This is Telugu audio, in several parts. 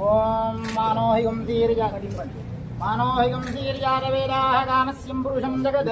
ఓం మానోహిగం ధీర్యాదవేదాః కామస్యం పురుషం జగద్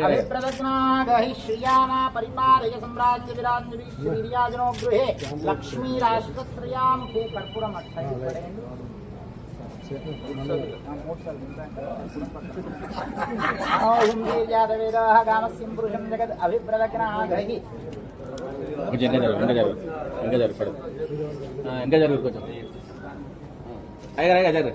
అభిప్రదజ్ఞాగహి శ్రియానా పరిపాలయ సమ్రాజ్య విరాజ్యవిరాజనో గృహే లక్ష్మీరాష్ట్రశ్రియాముఖే కర్పూరమక్షయ మానోహిగం ధీర్యాదవేదాః కామస్యం పురుషం జగద్ అభిప్రదజ్ఞాగహి ఇంకా జరుగు కొంచెం జరు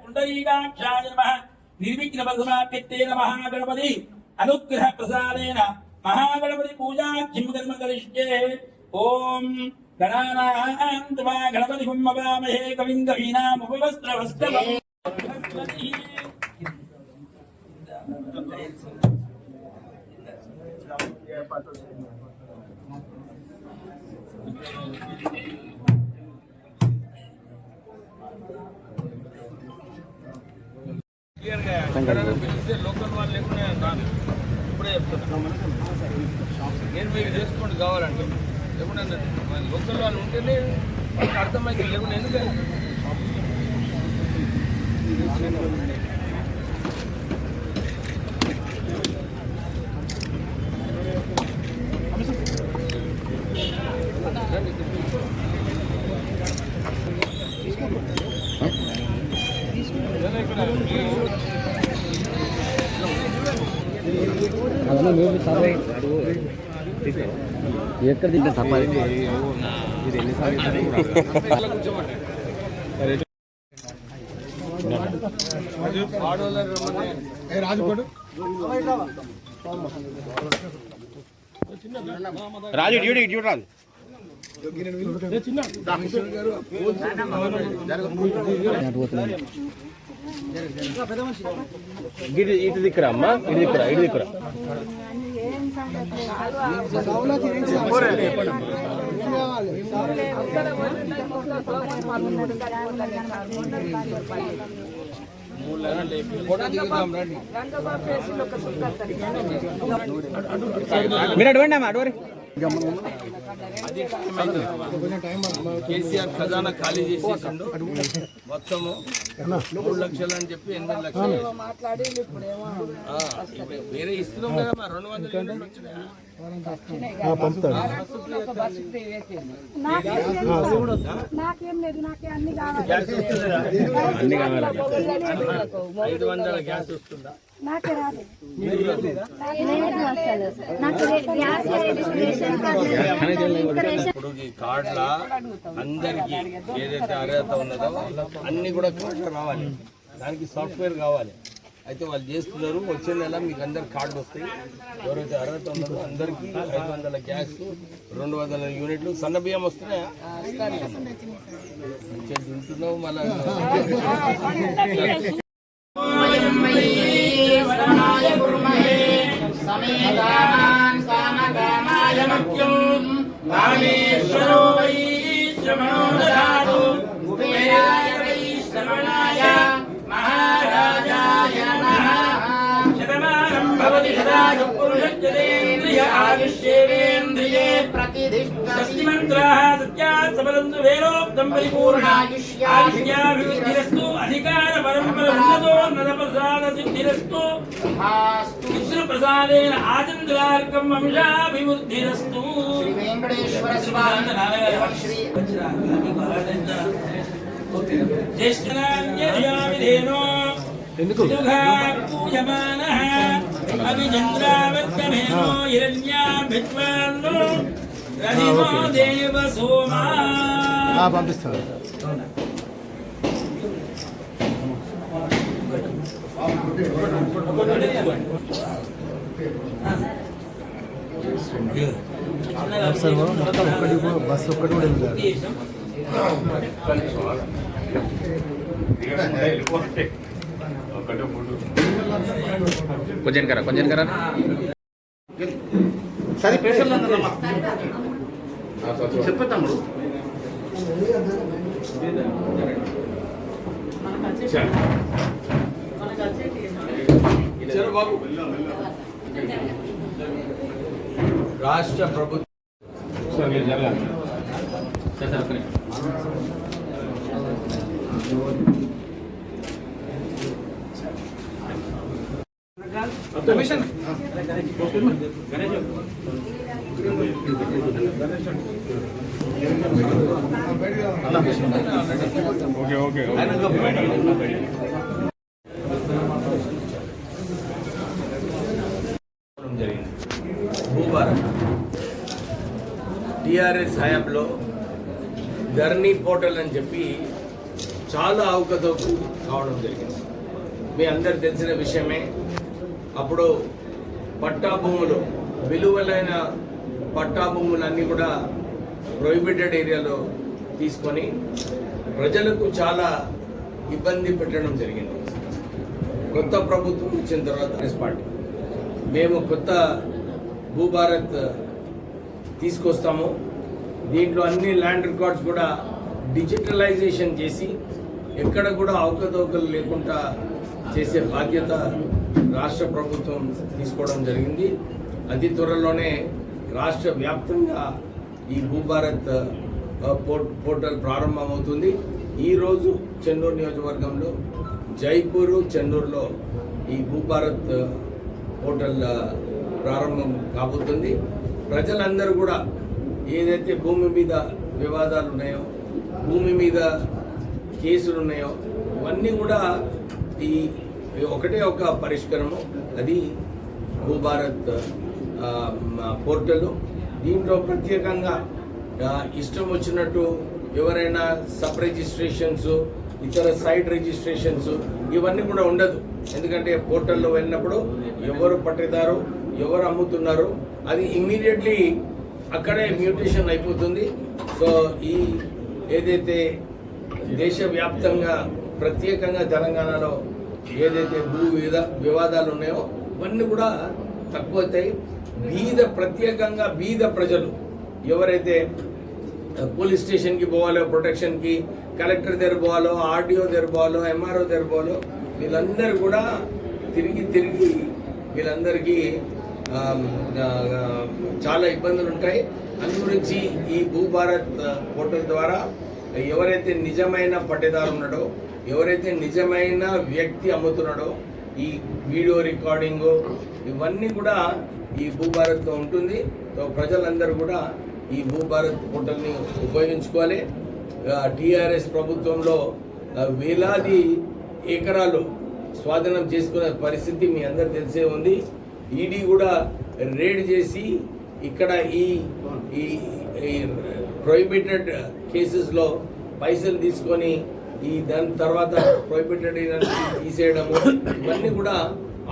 पुण्डरीकाक्षाय नमः निर्विघ्नपरमाप्यतेन महागणपति अनुग्रह प्रसादेन महागणपति पूजाख्यं कर्म करिष्ये ओम गणानां त्वा गणपतिं मवामहे कविं कवीनामुपवस्त्रवस्त्रवम् లోకల్ వాళ్ళు లేకుండా ఇప్పుడే నేను మీకు చేసుకోండి కావాలంటే లేకుండా లోకల్ వాళ్ళు ఉంటేనే వాళ్ళకి అర్థమైతే లేకుండా ఎందుకంటే ఎక్కడ తింటే తప్పది రాజు డ్యూటీ డ్యూటీ రాదు ఇటు దిక్కురా అమ్మా ఇటు దిక్కురా ఇటు దిక్కురా మీరు అడవండి అమ్మా అడవరి కేసీఆర్ ఖజానా ఖాళీ చేసేసిండు మొత్తము 3 లక్షలు అని చెప్పి 8 లక్షలు వేరే ఇస్తున్నాం కదా 200 యూనిట్లు వచ్చినాయా నాకేం లేదు నాకే అన్ని 500 గ్యాస్ వస్తుందా నాకే రాదు ఇప్పుడు ఈ కార్డుల అందరికి ఏదైతే అర్హత ఉన్నదో అన్ని కూడా కార్డులు రావాలి దానికి సాఫ్ట్వేర్ కావాలి అయితే వాళ్ళు చేస్తున్నారు వచ్చే నెల మీకు అందరికి కార్డు వస్తాయి ఎవరైతే అర్హత ఉన్నదో అందరికీ 500 గ్యాస్ 200 యూనిట్లు సన్న బియ్యం వస్తున్నాయా తింటున్నావు మళ్ళీ महाराजाय नमः शतमानं भवति सदायुः पुरुषश्चेन्द्रिय आयुष्येवेन्द्रिये प्रतिष्ठति मंत्राः सत्यात् सबलन्तु वेदोक्तं परिपूर्णायुष्याभिवृद्धिरस्तु अधिकार परम्पर उन्नतोन्नतप्रसाद सिद्धिरस्तु विष्णुप्रसादेन आचन्द्रार्कं वंशाभिवृद्धिरस्तु श्री वेंकटेश्वर स्वामी श्री ज्येष्ठनान्यर्यामिधेनो पूजमानः अभिचन्द्रावर्तमेनो हिरण्याभिद्वान्नो रहिमो देव सोमा పంపిస్తాను బస్ ఒక్కటి కూడా కొంచెం కరా సరే ప్రెషర్లో చెప్పు తమ్ముడు చలో బాబు. రాష్ట్ర ప్రభుత్వం జరిగింది. భూభారత్ టిఆర్ఎస్ హయాంలో ధరణి పోర్టల్ అని చెప్పి చాలా అవకతవకలు కావడం జరిగింది. మీ అందరు తెలిసిన విషయమే. అప్పుడు పట్టా భూములు, విలువలైన పట్టా భూములన్నీ కూడా ప్రొహిబిటెడ్ ఏరియాలో తీసుకొని ప్రజలకు చాలా ఇబ్బంది పెట్టడం జరిగింది. కొత్త ప్రభుత్వం వచ్చిన తర్వాత కాంగ్రెస్ పార్టీ మేము కొత్త భూభారత్ తీసుకొస్తాము, దీంట్లో అన్ని ల్యాండ్ రికార్డ్స్ కూడా డిజిటలైజేషన్ చేసి ఎక్కడ కూడా అవకతవకలు లేకుండా చేసే బాధ్యత రాష్ట్ర ప్రభుత్వం తీసుకోవడం జరిగింది. అతి త్వరలోనే రాష్ట్ర వ్యాప్తంగా ఈ భూభారత్ పోర్టల్ ప్రారంభమవుతుంది. ఈరోజు చెన్నూరు నియోజకవర్గంలో జైపూరు, చెన్నూరులో ఈ భూభారత్ పోర్టల్ ప్రారంభం కాబోతుంది. ప్రజలందరూ కూడా ఏదైతే భూమి మీద వివాదాలు ఉన్నాయో, భూమి మీద కేసులు ఉన్నాయో, ఇవన్నీ కూడా ఈ ఒకటే ఒక పరిష్కారము, అది భూభారత్ పోర్టల్. దీంట్లో ప్రత్యేకంగా ఇష్టం వచ్చినట్టు ఎవరైనా సబ్ రిజిస్ట్రేషన్స్, ఇతర సైట్ రిజిస్ట్రేషన్స్ ఇవన్నీ కూడా ఉండదు. ఎందుకంటే పోర్టల్లో వెళ్ళినప్పుడు ఎవరు పట్టేదారు, ఎవరు అమ్ముతున్నారు, అది ఇమ్మీడియట్లీ అక్కడే మ్యూటేషన్ అయిపోతుంది. సో ఈ ఏదైతే దేశవ్యాప్తంగా ప్రత్యేకంగా తెలంగాణలో ఏదైతే భూ వివాదాలు ఉన్నాయో ఇవన్నీ కూడా తక్కువ అవుతాయి. ప్రత్యేకంగా బీద ప్రజలు ఎవరైతే పోలీస్ స్టేషన్కి పోవాలో, ప్రొటెక్షన్కి కలెక్టర్ దగ్గర పోవాలో, ఆర్డీఓ దగ్గర పోవాలో, ఎంఆర్ఓ దగ్గర పోవాలో, వీళ్ళందరూ కూడా తిరిగి వీళ్ళందరికీ చాలా ఇబ్బందులు ఉంటాయి. అందు గురించి ఈ భూభారత్ పోర్టల్ ద్వారా ఎవరైతే నిజమైన పట్టేదారు ఉన్నాడో, ఎవరైతే నిజమైన వ్యక్తి అమ్ముతున్నాడో, ఈ వీడియో రికార్డింగ్ ఇవన్నీ కూడా ఈ భూభారత్లో ఉంటుంది. సో ప్రజలందరూ కూడా ఈ భూభారత్ పోర్టల్ని ఉపయోగించుకోవాలి. టీఆర్ఎస్ ప్రభుత్వంలో వేలాది ఎకరాలు స్వాధీనం చేసుకునే పరిస్థితి మీ అందరు తెలిసే ఉంది. ఈడీ కూడా రేడ్ చేసి ఇక్కడ ఈ ప్రొహిబిటెడ్ కేసెస్లో పైసలు తీసుకొని దాని తర్వాత ప్రొహిబిటెడ్ తీసేయడము ఇవన్నీ కూడా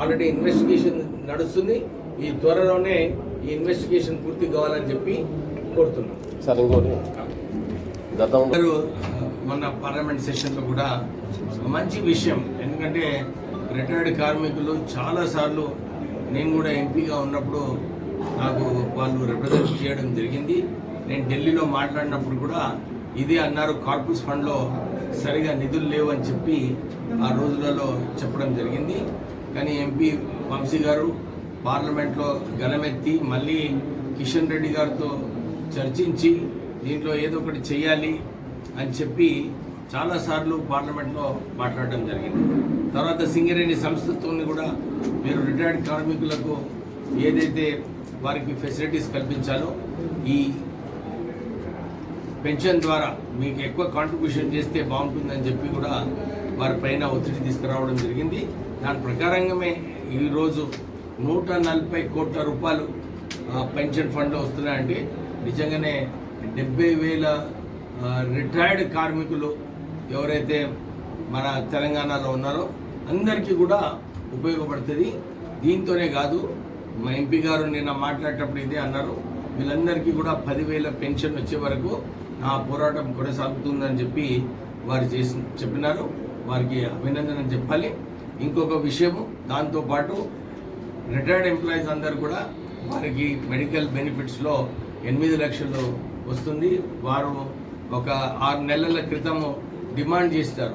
ఆల్రెడీ ఇన్వెస్టిగేషన్ నడుస్తుంది. ఈ త్వరలోనే ఈ ఇన్వెస్టిగేషన్ పూర్తి కావాలని చెప్పి కోరుతున్నాం. సార్ ఇంకోటి మొన్న పార్లమెంట్ సెషన్లో కూడా మంచి విషయం. ఎందుకంటే రిటైర్డ్ కార్మికులు చాలాసార్లు నేను కూడా ఎంపీగా ఉన్నప్పుడు నాకు వాళ్ళు రిప్రజెంట్ చేయడం జరిగింది. నేను ఢిల్లీలో మాట్లాడినప్పుడు కూడా ఇదే అన్నారు, కార్పస్ ఫండ్లో సరిగా నిధులు లేవని చెప్పి ఆ రోజులలో చెప్పడం జరిగింది. కానీ ఎంపీ వంశీ గారు పార్లమెంట్లో గలమెత్తి మళ్ళీ కిషన్ రెడ్డి గారితో చర్చించి దీంట్లో ఏదో ఒకటి చేయాలి అని చెప్పి చాలాసార్లు పార్లమెంట్లో మాట్లాడడం జరిగింది. తర్వాత సింగరేణి సంస్థతో కూడా మీరు రిటైర్డ్ కార్మికులకు ఏదైతే వారికి ఫెసిలిటీస్ కల్పించాలో, ఈ పెన్షన్ ద్వారా మీకు ఎక్కువ కాంట్రిబ్యూషన్ చేస్తే బాగుంటుందని చెప్పి కూడా వారిపైన ఒత్తిడి తీసుకురావడం జరిగింది. దాని ప్రకారంగానే ఈరోజు 140 కోట్ల రూపాయలు పెన్షన్ ఫండ్లో వస్తున్నాయంటే నిజంగానే 70,000 రిటైర్డ్ కార్మికులు ఎవరైతే మన తెలంగాణలో ఉన్నారో అందరికీ కూడా ఉపయోగపడుతుంది. దీంతోనే కాదు, మా ఎంపీ గారు నిన్న మాట్లాడేటప్పుడు ఇదే అన్నారు, వీళ్ళందరికీ కూడా 10,000 పెన్షన్ వచ్చే వరకు నా పోరాటం కొనసాగుతుందని చెప్పి వారు చెప్పినారు. వారికి అభినందన చెప్పాలి. ఇంకొక విషయము, దాంతోపాటు రిటైర్డ్ ఎంప్లాయీస్ అందరు కూడా వారికి మెడికల్ బెనిఫిట్స్లో 8 లక్షలు వస్తుంది. వారు ఒక 6 నెలల క్రితము డిమాండ్ చేస్తారు.